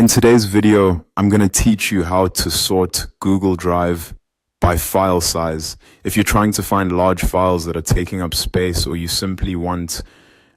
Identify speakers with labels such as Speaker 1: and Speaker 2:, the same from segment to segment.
Speaker 1: In today's video, I'm going to teach you how to sort Google Drive by file size. If you're trying to find large files that are taking up space, or you simply want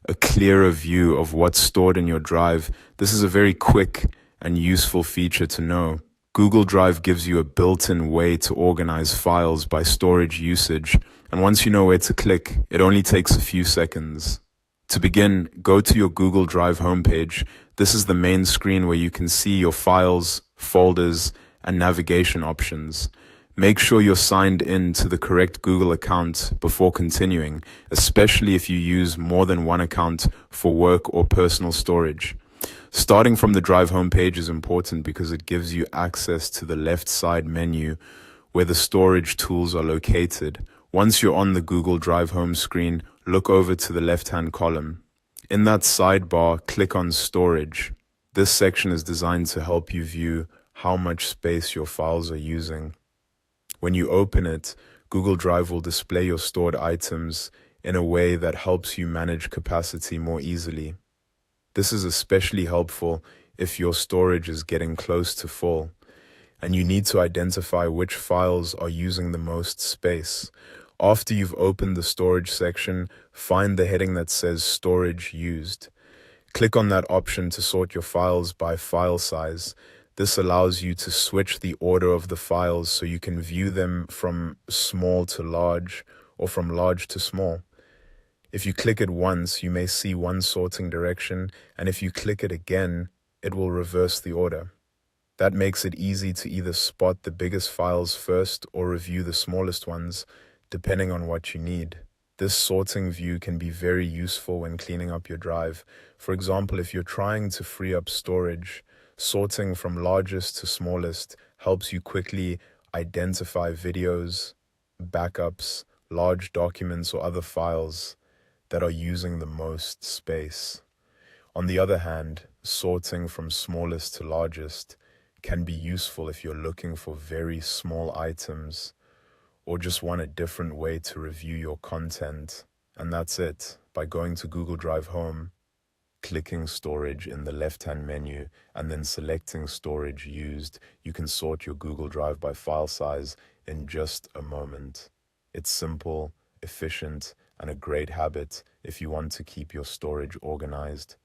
Speaker 1: a clearer view of what's stored in your drive, this is a very quick and useful feature to know. Google Drive gives you a built-in way to organize files by storage usage, and once you know where to click, it only takes a few seconds. To begin, go to your Google Drive homepage. This is the main screen where you can see your files, folders, and navigation options. Make sure you're signed in to the correct Google account before continuing, especially if you use more than one account for work or personal storage. Starting from the Drive homepage is important because it gives you access to the left side menu where the storage tools are located. Once you're on the Google Drive home screen, look over to the left-hand column. In that sidebar, click on Storage. This section is designed to help you view how much space your files are using. When you open it, Google Drive will display your stored items in a way that helps you manage capacity more easily. This is especially helpful if your storage is getting close to full, and you need to identify which files are using the most space. After you've opened the storage section, find the heading that says Storage Used. Click on that option to sort your files by file size. This allows you to switch the order of the files so you can view them from small to large or from large to small. If you click it once, you may see one sorting direction, and if you click it again, it will reverse the order. That makes it easy to either spot the biggest files first or review the smallest ones, depending on what you need. This sorting view can be very useful when cleaning up your drive. For example, if you're trying to free up storage, sorting from largest to smallest helps you quickly identify videos, backups, large documents, or other files that are using the most space. On the other hand, sorting from smallest to largest can be useful if you're looking for very small items or just want a different way to review your content. And that's it. By going to Google Drive Home, clicking Storage in the left-hand menu, and then selecting Storage Used, you can sort your Google Drive by file size in just a moment. It's simple, efficient, and a great habit if you want to keep your storage organized.